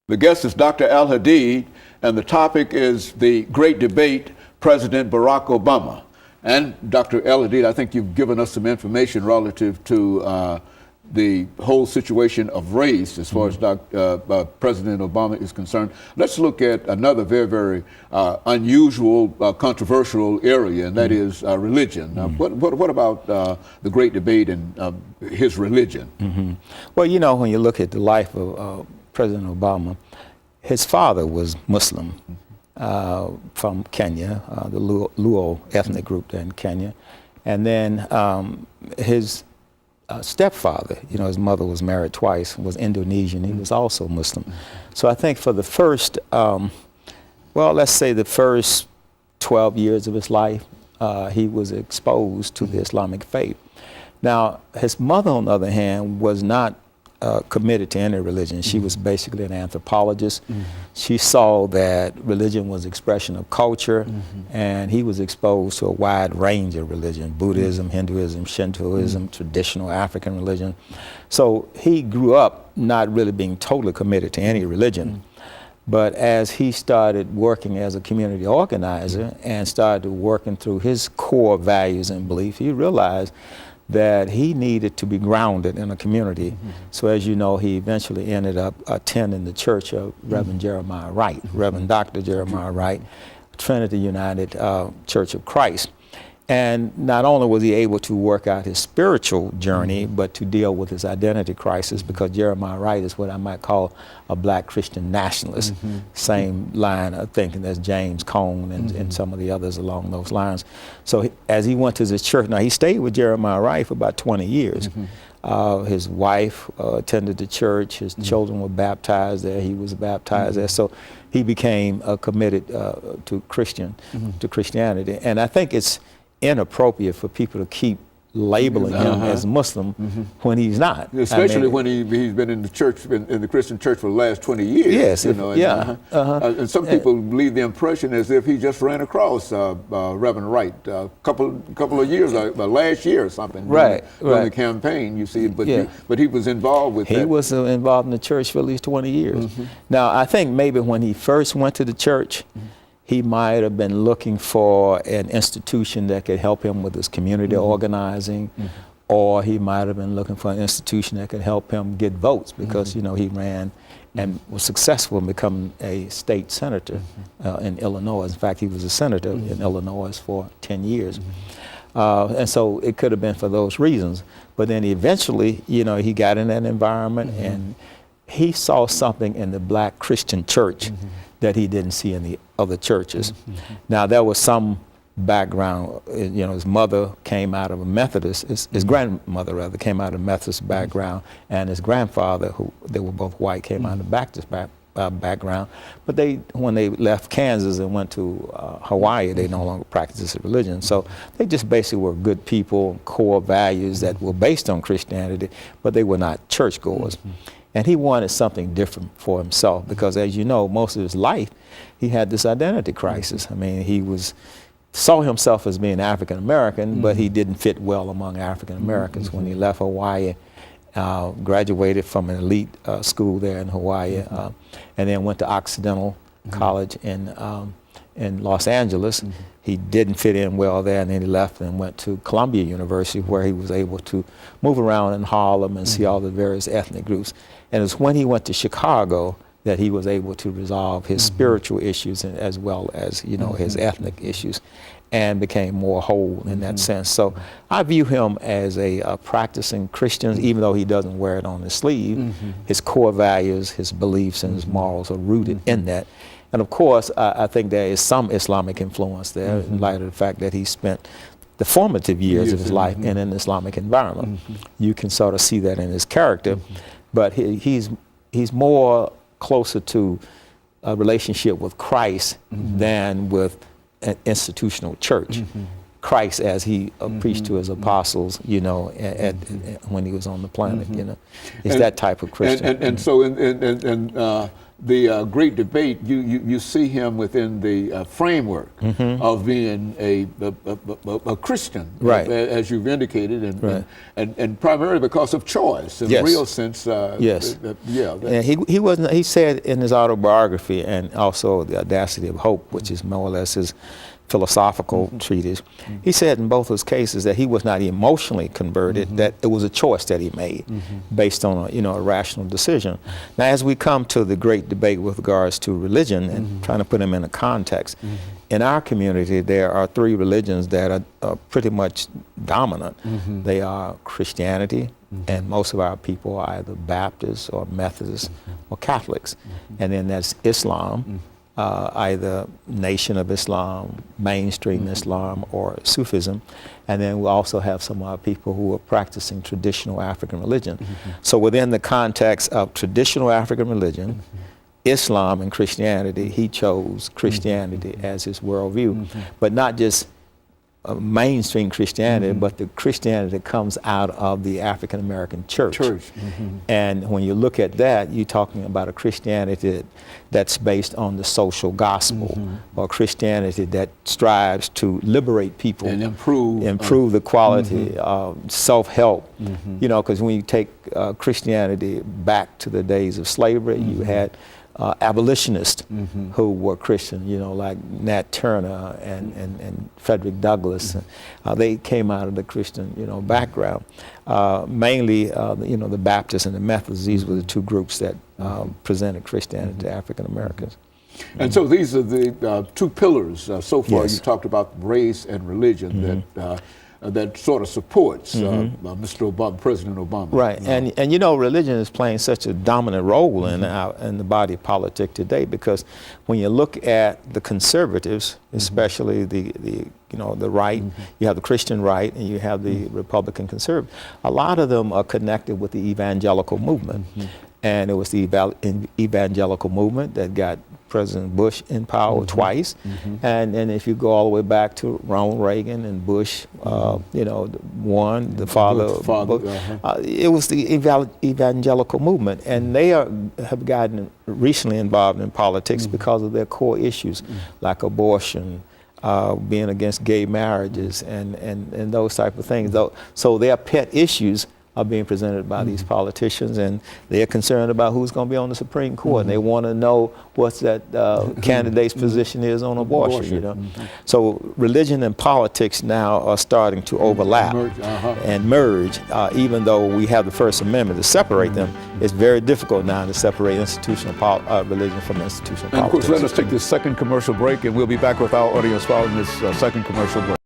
The guest is Dr. AAl-Hadid, and the topic is the great debate, President Barack Obama. And Dr. AAl-Hadid, I think you've given us some information relative to the whole situation of race as far as President Obama is concerned. Let's look at another very, very unusual, controversial area, and that is religion. What about the great debate and his religion? Well, you know, when you look at the life of President Obama, his father was Muslim from Kenya, the Luo ethnic group there in Kenya. And then his stepfather, you know, his mother was married twice, was Indonesian. He was also Muslim. So I think for the first, well, let's say the first 12 years of his life, he was exposed to the Islamic faith. Now, his mother, on the other hand, was not committed to any religion. She was basically an anthropologist. She saw that religion was expression of culture, and he was exposed to a wide range of religion: Buddhism, Hinduism, Shintoism, traditional African religion. So he grew up not really being totally committed to any religion. But as he started working as a community organizer and started working through his core values and beliefs, he realized that he needed to be grounded in a community. So as you know, he eventually ended up attending the church of Reverend Jeremiah Wright, Reverend Dr. Jeremiah Wright, Trinity United Church of Christ. And not only was he able to work out his spiritual journey, but to deal with his identity crisis, because Jeremiah Wright is what I might call a black Christian nationalist, same line of thinking as James Cone and some of the others along those lines. So as he went to his church, now he stayed with Jeremiah Wright for about 20 years. His wife attended the church, his children were baptized there, he was baptized there. So he became committed to Christianity. And I think it's inappropriate for people to keep labeling him as Muslim when he's not. Especially when he's been in the church, in the Christian church for the last 20 years. Yes, you know, and some people leave the impression as if he just ran across Reverend Wright a couple of years, last year or something. During the campaign, you see, but he was involved with that. He was involved in the church for at least 20 years. Now, I think maybe when he first went to the church, he might have been looking for an institution that could help him with his community organizing, or he might have been looking for an institution that could help him get votes, because you know, he ran and was successful in becoming a state senator in Illinois. In fact, he was a senator in Illinois for 10 years. And so it could have been for those reasons. But then eventually, you know, he got in that environment and he saw something in the black Christian church that he didn't see in the other churches. Now, there was some background. You know, his mother came out of a Methodist, his grandmother rather, came out of a Methodist background, and his grandfather, who they were both white, came out of a Baptist background. But when they left Kansas and went to Hawaii, they no longer practiced this religion. So they just basically were good people, core values that were based on Christianity, but they were not churchgoers. And he wanted something different for himself, because as you know, most of his life, he had this identity crisis. I mean, he saw himself as being African American, but he didn't fit well among African Americans. When he left Hawaii, graduated from an elite school there in Hawaii, and then went to Occidental College in Los Angeles. He didn't fit in well there, and then he left and went to Columbia University, where he was able to move around in Harlem and see all the various ethnic groups. And it's when he went to Chicago that he was able to resolve his spiritual issues as well as, you know, his ethnic issues, and became more whole in that sense. So I view him as a practicing Christian, even though he doesn't wear it on his sleeve. His core values, his beliefs, and his morals are rooted in that. And of course, I think there is some Islamic influence there, in light of the fact that he spent the formative years of his life in an Islamic environment. You can sort of see that in his character, but he's more closer to a relationship with Christ than with an institutional church. Christ, as he preached to his apostles, you know, when he was on the planet, you know, is that type of Christian. And so the great debate, you see him within the framework of being a Christian, right, as you've indicated, right, and primarily because of choice, in yes, a real sense. Yes. Yeah. And he wasn't. He said in his autobiography, and also The Audacity of Hope, which is more or less his philosophical treatise, he said in both those cases that he was not emotionally converted, that it was a choice that he made based on a rational decision. Now, as we come to the great debate with regards to religion and trying to put them in a context, in our community there are three religions that are pretty much dominant. They are Christianity, and most of our people are either Baptists or Methodists or Catholics, and then that's Islam, either Nation of Islam, mainstream Islam, or Sufism. And then we also have some of our people who are practicing traditional African religion. So within the context of traditional African religion, Islam and Christianity, he chose Christianity as his worldview, but not just mainstream Christianity, but the Christianity that comes out of the African American church. And when you look at that, you're talking about a Christianity that's based on the social gospel, or Christianity that strives to liberate people and improve the quality of self-help. Because when you take Christianity back to the days of slavery, you had abolitionists who were Christian, like Nat Turner and Frederick Douglass. They came out of the Christian, background. Mainly, the Baptists and the Methodists. These were the two groups that presented Christianity to African Americans. And so these are the two pillars so far. Yes. You talked about race and religion that sort of supports Mr. Obama, President Obama. Right, and religion is playing such a dominant role in the body politic today, because when you look at the conservatives, especially the right, you have the Christian right and you have the Republican conservative. A lot of them are connected with the evangelical movement, and it was the evangelical movement that got President Bush in power twice, and if you go all the way back to Ronald Reagan and Bush, one, the father of Bush, it was the evangelical movement, and they have gotten recently involved in politics because of their core issues, like abortion, being against gay marriages, and those type of things. So their pet issues are being presented by these politicians, and they're concerned about who's going to be on the Supreme Court, and they want to know what that candidate's position is on abortion. So religion and politics now are starting to overlap and merge. Even though we have the First Amendment to separate them, it's very difficult now to separate institutional religion from institutional politics. And of course, let us take this second commercial break, and we'll be back with our audience following this second commercial break.